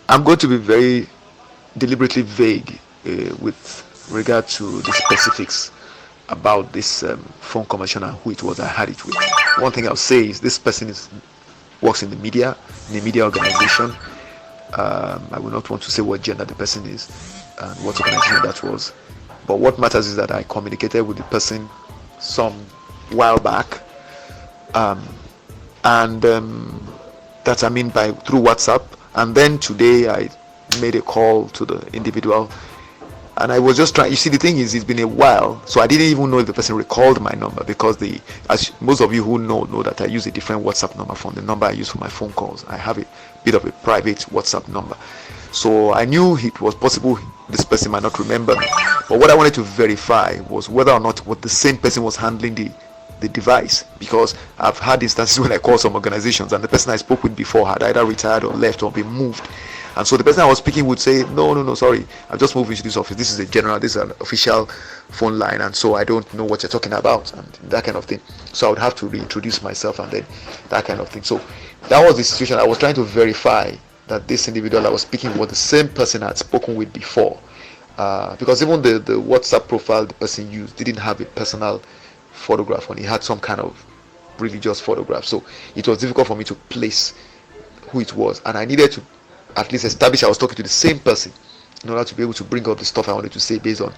I'm going to be very deliberately vague with regard to the specifics about this phone conversation and who it was I had it with. One thing I'll say is this person works in a media organization. I will not want to say what gender the person is and what organization that was. But what matters is that I communicated with the person some while back, and that I mean by through WhatsApp. And then today I made a call to the individual, and I was just trying. You see, the thing is, it's been a while, so I didn't even know if the person recalled my number, because as most of you who know that I use a different WhatsApp number from the number I use for my phone calls. I have a bit of a private WhatsApp number, so I knew it was possible this person might not remember me. But what I wanted to verify was whether or not what the same person was handling the device, because I've had instances when I called some organizations and the person I spoke with before had either retired or left or been moved, and so the person I was speaking would say, no, sorry, I've just moved into this office, this is an official phone line, and so I don't know what you're talking about, and that kind of thing. So I would have to reintroduce myself and then that kind of thing. So that was the situation. I was trying to verify that this individual I was speaking was the same person I had spoken with before, because even the WhatsApp profile the person used didn't have a personal photograph on it. Had some kind of religious photograph, so it was difficult for me to place who it was, and I needed to at least establish I was talking to the same person in order to be able to bring up the stuff I wanted to say based on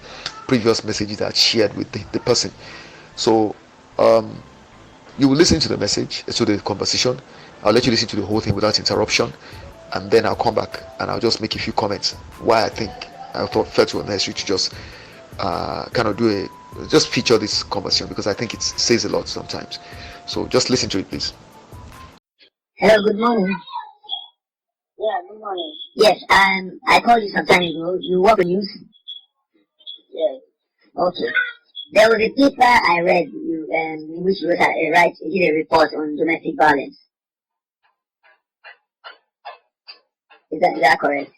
previous messages that I shared with the person. So you will listen to the message, to the conversation. I'll let you listen to the whole thing without interruption, and then I'll come back and I'll just make a few comments why I think I felt it was necessary to just kind of just feature this conversation, because I think it says a lot sometimes. So just listen to it, please. Hello, good morning. Yeah, good morning. Yes, I called you some time ago. You work on news? Yes. Okay. There was a paper I read in which you did a report on domestic violence. Is that correct?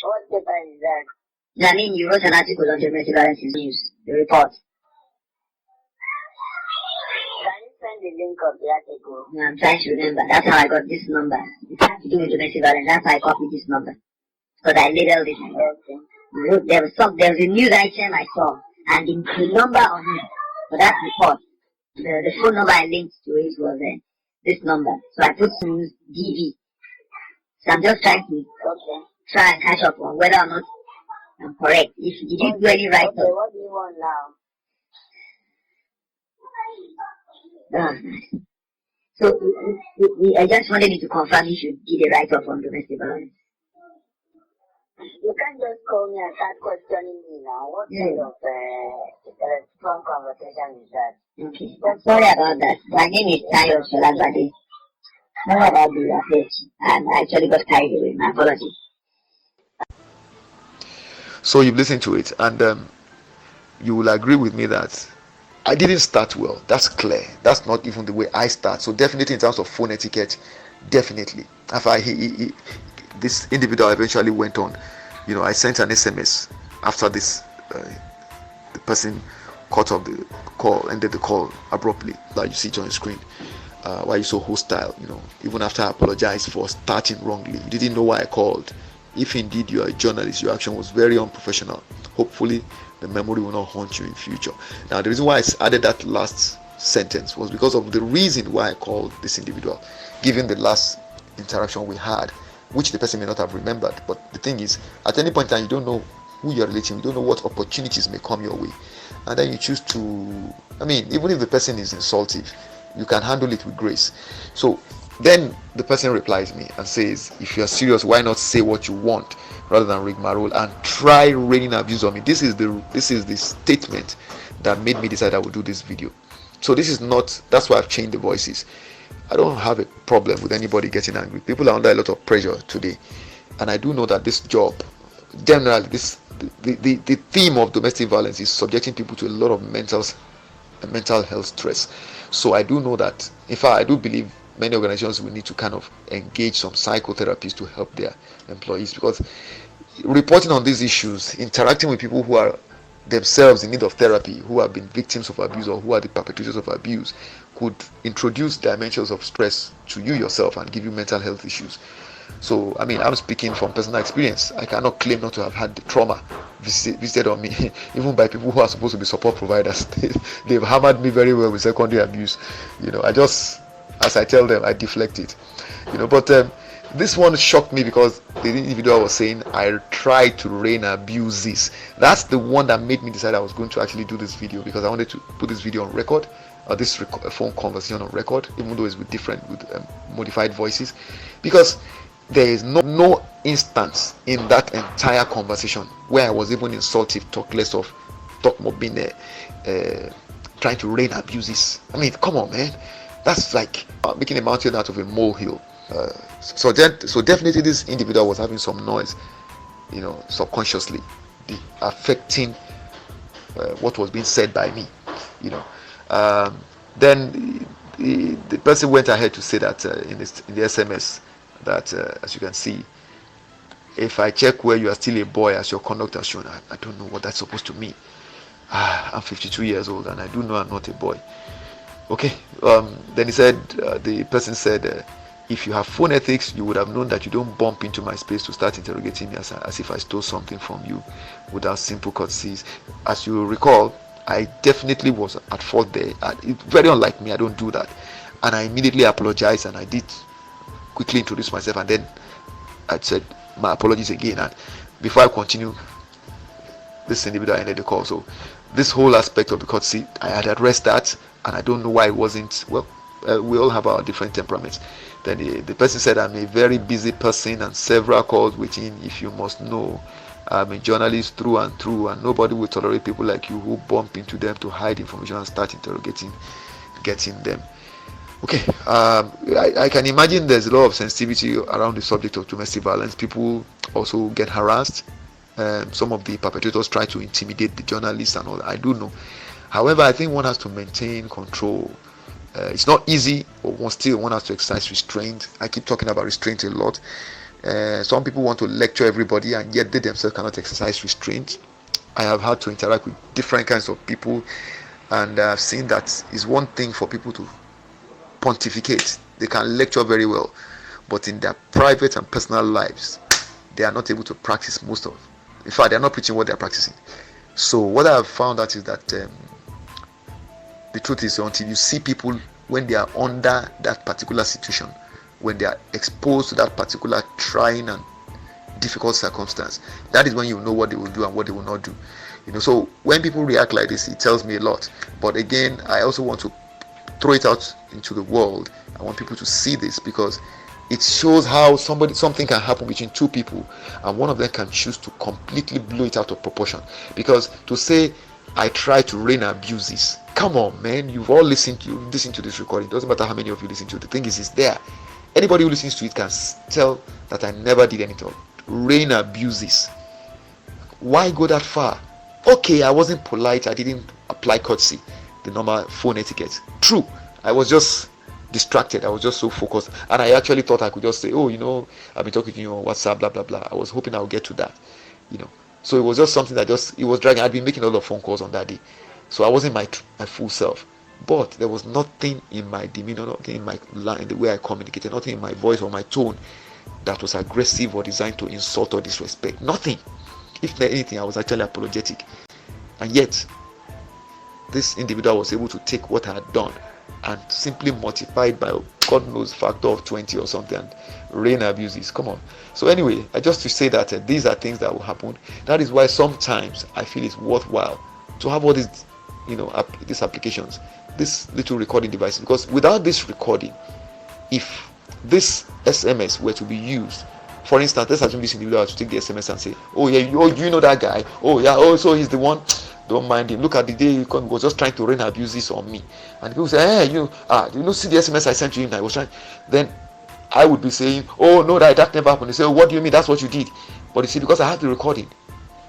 What paper is that? No, I mean, you wrote an article on domestic violence in news, the report. Can you send the link of the article? No, I'm trying to remember. That's how I got this number. It has to do with domestic violence. That's how I copied this number. Because I labeled it. Okay. There was a news item I saw, and the number on it for that report, the phone number I linked to it was this number. So I put news DV. So I'm just trying to try and catch up on whether or not I'm correct. If you didn't do any write-up. Okay, what do you want now? So I just wanted you to confirm if you did a write-up on domestic violence. You can't just call me and start questioning me now. What kind of strong conversation is that? Okay. Sorry about that. My name is Tayo Sholabade. Sorry about the approach. I actually got carried away. My apologies. So you've listened to it, and you will agree with me that I didn't start well. That's clear. That's not even the way I start. So definitely in terms of phone etiquette, definitely. After this individual eventually went on, I sent an SMS after this. The person cut off the call, ended the call abruptly, like you see it on the screen. Why are you so hostile? Even after I apologized for starting wrongly, you didn't know why I called. If indeed you are a journalist, your action was very unprofessional. Hopefully the memory will not haunt you in future. Now, the reason why I added that last sentence was because of the reason why I called this individual, given the last interaction we had, which the person may not have remembered. But the thing is, at any point in time, you don't know who you're relating, you don't know what opportunities may come your way, and then you choose to, even if the person is insultive, you can handle it with grace. So then the person replies me and says, if you're serious, why not say what you want rather than rigmarole and try raining abuse on me? This is the statement that made me decide I would do this video. So that's why I've changed the voices. I don't have a problem with anybody getting angry. People are under a lot of pressure today, and I do know that this job, generally, the theme of domestic violence is subjecting people to a lot of mental health stress. So I do know that, in fact, I do believe many organizations will need to kind of engage some psychotherapists to help their employees, because reporting on these issues, interacting with people who are themselves in need of therapy, who have been victims of abuse or who are the perpetrators of abuse, could introduce dimensions of stress to you yourself and give you mental health issues. So I mean, I'm speaking from personal experience. I cannot claim not to have had the trauma visited on me, even by people who are supposed to be support providers. They've hammered me very well with secondary abuse. I just, as I tell them, I deflect it. But this one shocked me because the individual was saying I tried to rain abuse this. That's the one that made me decide I was going to actually do this video, because I wanted to put this video on record, or this phone conversation on record, even though it's with modified voices, because there is no instance in that entire conversation where I was even insultive, talk more being trying to rain abuses. I mean, come on, man, that's like making a mountain out of a molehill. So definitely this individual was having some noise, subconsciously affecting what was being said by me. Then the person went ahead to say that in the SMS that as you can see, if I check where you are still a boy as your conduct has shown, I don't know what that's supposed to mean. I'm 52 years old and I do know I'm not a boy. Okay. Then he said, the person said, if you have phone ethics, you would have known that you don't bump into my space to start interrogating me as if I stole something from you without simple courtesies. As you recall, I definitely was at fault there. Very unlike me, I don't do that. And I immediately apologized, and I did quickly introduce myself, and then I said my apologies again. And before I continue, this individual ended the call. So this whole aspect of the courtesy, I had addressed that, and I don't know why it wasn't. Well, we all have our different temperaments. Then the person said, I'm a very busy person and several calls waiting. If you must know, I'm a journalist through and through, and nobody will tolerate people like you who bump into them to hide information and start getting them. Okay. I can imagine there's a lot of sensitivity around the subject of domestic violence. People also get harassed. Some of the perpetrators try to intimidate the journalists and all that. I do know. However, I think one has to maintain control. It's not easy, but one has to exercise restraint. I keep talking about restraint a lot. Some people want to lecture everybody, and yet they themselves cannot exercise restraint. I have had to interact with different kinds of people, and I've seen that it's one thing for people to pontificate. They can lecture very well, but in their private and personal lives, they are not able to practice most of. In fact, they are not preaching what they are practicing. So what I have found out is that the truth is, until you see people when they are under that particular situation, when they are exposed to that particular trying and difficult circumstance, that is when you know what they will do and what they will not do. So when people react like this, it tells me a lot. But again, I also want to throw it out into the world. I want people to see this, because it shows how something can happen between two people, and one of them can choose to completely blow it out of proportion. Because to say I try to rain abuses, come on, man, you've all listened to this recording. It doesn't matter how many of you listen to it. The thing is, it's there. Anybody who listens to it can tell that I never did anything. Rain abuses. Why go that far? Okay, I wasn't polite. I didn't apply courtesy, the normal phone etiquette. True, I was just distracted. I was just so focused, and I actually thought I could just say, I've been talking to you on WhatsApp, blah blah blah. I was hoping I would get to that, So it was just something that it was dragging. I'd been making a lot of phone calls on that day, so I wasn't my full self. But there was nothing in my demeanor, nothing in my line, the way I communicated, nothing in my voice or my tone that was aggressive or designed to insult or disrespect. Nothing. If anything, I was actually apologetic. And yet, this individual was able to take what I had done and simply multiply it by God knows factor of 20 or something, and rain abuses. Come on. So anyway, I just to say that these are things that will happen. That is why sometimes I feel it's worthwhile to have all these, these applications, this little recording device, because without this recording, if this SMS were to be used, for instance, let's assume this individual to take the SMS and say, oh yeah, you know that guy, oh yeah, oh so he's the one, don't mind him, look at the day he was just trying to rain abuses on me, and people say, hey, you see the SMS I sent to him, I was trying, then I would be saying, oh no, that never happened. They say, oh, what do you mean, that's what you did? But you see, because I have the recording,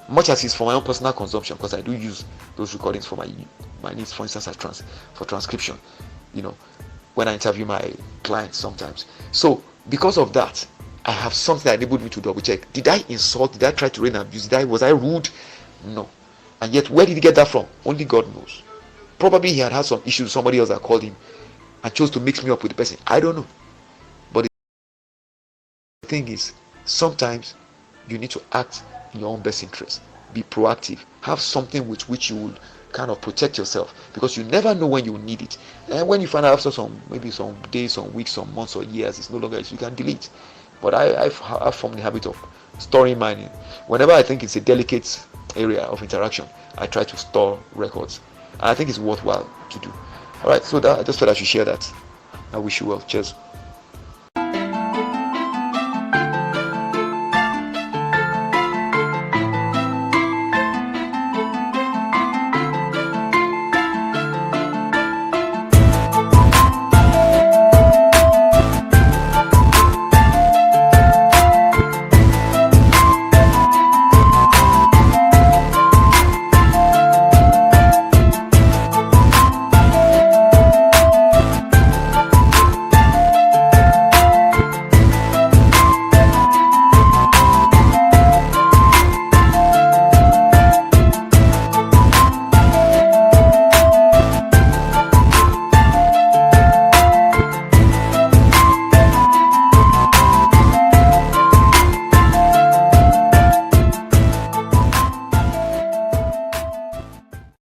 much as it's for my own personal consumption, because I do use those recordings for my needs, for instance, for transcription, when I interview my clients sometimes. So because of that, I have something that enabled me to double check. Did I insult? Did I try to rain abuse? Was I rude? No. And yet, where did he get that from? Only God knows. Probably he had some issues with somebody else that called him and chose to mix me up with the person. I don't know. But thing is, sometimes you need to act in your own best interest. Be proactive. Have something with which you will kind of protect yourself, because you never know when you need it. And when you find out after some days, some weeks, some months or years, it's no longer, you can delete. But I've formed the habit of storing mine. Whenever I think it's a delicate area of interaction, I try to store records, and I think it's worthwhile to do. All right, so that I just thought I should share that. I wish you well. Cheers.